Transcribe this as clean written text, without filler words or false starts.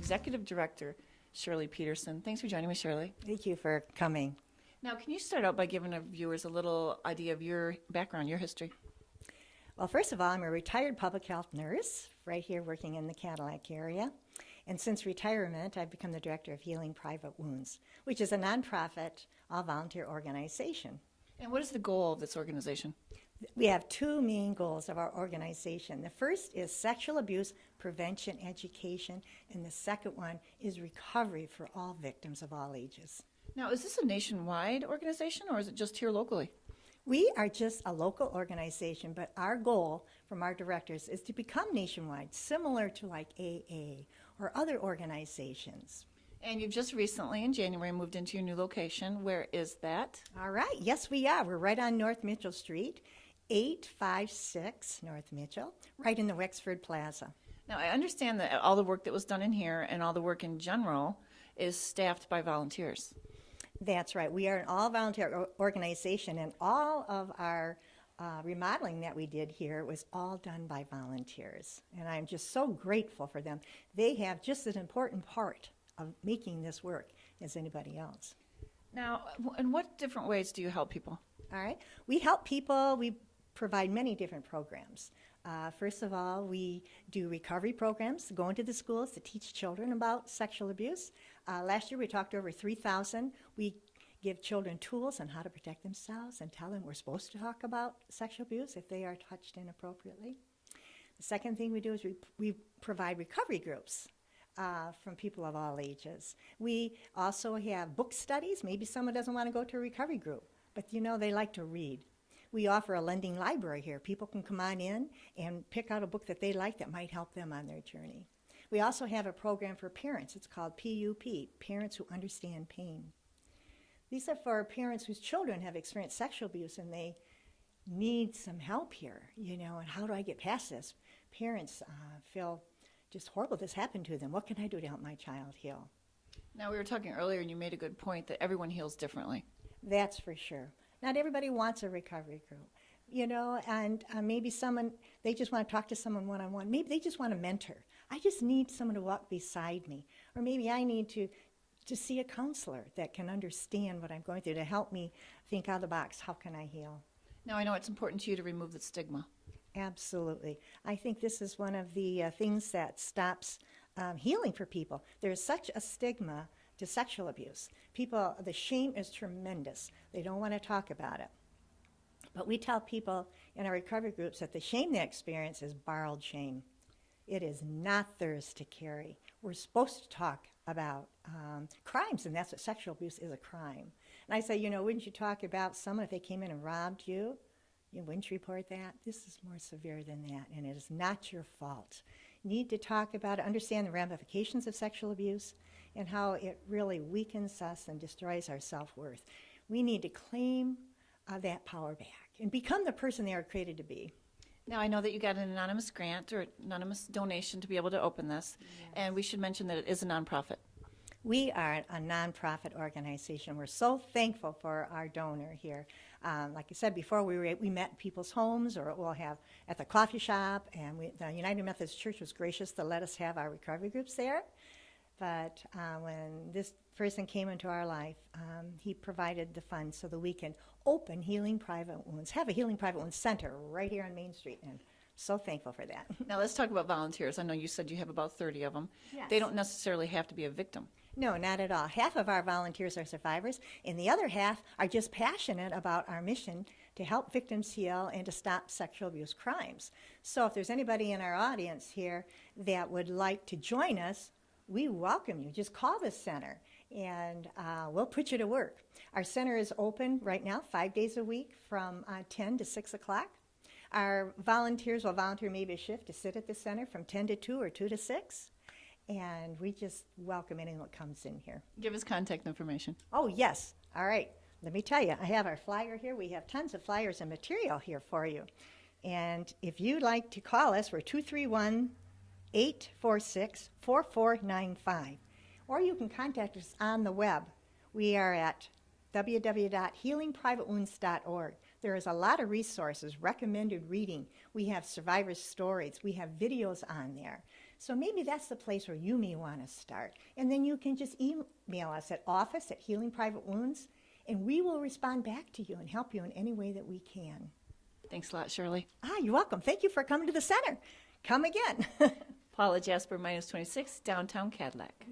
Executive Director, Shirley Peterson. Thanks for joining me, Shirley. Thank you for coming. Now, can you start out by giving our viewers a little idea of your background, your history? Well, first of all, I'm a retired public health nurse right here working in the Cadillac area. And since retirement, I've become the director of Healing Private Wounds, which is a nonprofit, all-volunteer organization. And what is the goal of this organization? We have two main goals of our organization. The first is sexual abuse prevention education, and the second one is recovery for all victims of all ages. Now, is this a nationwide organization, or is it just here locally? We are just a local organization, but our goal from our directors is to become nationwide, similar to like AA or other organizations. And you've just recently, in January, moved into your new location. Where is that? All right, yes we are. We're right on North Mitchell Street, 856 North Mitchell, right in the Wexford Plaza. Now, I understand that all the work that was done in here and all the work in general is staffed by volunteers. That's right. We are an all-volunteer organization, and all of our remodeling that we did here was all done by volunteers. And I'm just so grateful for them. They have just an important part of making this work as anybody else. Now, in what different ways do you help people? All right. We help people. We provide many different programs. First of all, we do recovery programs, go into the schools to teach children about sexual abuse. Last year we talked to over 3,000. We give children tools on how to protect themselves and tell them we're supposed to talk about sexual abuse if they are touched inappropriately. The second thing we do is we provide recovery groups from people of all ages. We also have book studies. Maybe someone doesn't want to go to a recovery group, but you know they like to read. We offer a lending library here. People can come on in and pick out a book that they like that might help them on their journey. We also have a program for parents. It's called PUP, Parents Who Understand Pain. These are for parents whose children have experienced sexual abuse and they need some help here, you know, and how do I get past this? Parents feel just horrible this happened to them. What can I do to help my child heal? Now, we were talking earlier and you made a good point that everyone heals differently. That's for sure. Not everybody wants a recovery group, you know, and maybe someone, they just want to talk to someone one-on-one. Maybe they just want a mentor. I just need someone to walk beside me. Or maybe I need to see a counselor that can understand what I'm going through to help me think out of the box. How can I heal? Now, I know it's important to you to remove the stigma. Absolutely. I think this is one of the things that stops healing for people. There's such a stigma to sexual abuse. People, the shame is tremendous. They don't want to talk about it. But we tell people in our recovery groups that the shame they experience is borrowed shame. It is not theirs to carry. We're supposed to talk about crimes, and that's what sexual abuse is, a crime. And I say, you know, wouldn't you talk about someone if they came in and robbed you? You wouldn't report that? This is more severe than that, and it is not your fault. You need to talk about it, understand the ramifications of sexual abuse, and how it really weakens us and destroys our self-worth. We need to claim that power back and become the person they are created to be. Now, I know that you got an anonymous grant or anonymous donation to be able to open this, yes. And we should mention that it is a nonprofit. We are a nonprofit organization. We're so thankful for our donor here. Like I said before, we met in people's homes, or we'll have at the coffee shop, and the United Methodist Church was gracious to let us have our recovery groups there. But when this person came into our life, he provided the funds so that we can open Healing Private Wounds, have a Healing Private Wounds Center right here on Main Street, and so thankful for that. Now let's talk about volunteers. I know you said you have about 30 of them. Yes. They don't necessarily have to be a victim. No, not at all. Half of our volunteers are survivors, and the other half are just passionate about our mission to help victims heal and to stop sexual abuse crimes. So if there's anybody in our audience here that would like to join us, we welcome you. Just call the center, and we'll put you to work. Our center is open right now 5 days a week from 10 to 6 o'clock. Our volunteers will volunteer maybe a shift to sit at the center from 10 to 2 or 2 to 6. And we just welcome anyone that comes in here. Give us contact information. Oh, yes. All right. Let me tell you, I have our flyer here. We have tons of flyers and material here for you. And if you'd like to call us, we're 231-846-4495. Or you can contact us on the web. We are at www.healingprivatewounds.org. There is a lot of resources, recommended reading. We have survivors' stories. We have videos on there. So maybe that's the place where you may want to start. And then you can just email us at office@healingprivatewounds, and we will respond back to you and help you in any way that we can. Thanks a lot, Shirley. You're welcome. Thank you for coming to the center. Come again. Paula Jasper, -26, downtown Cadillac.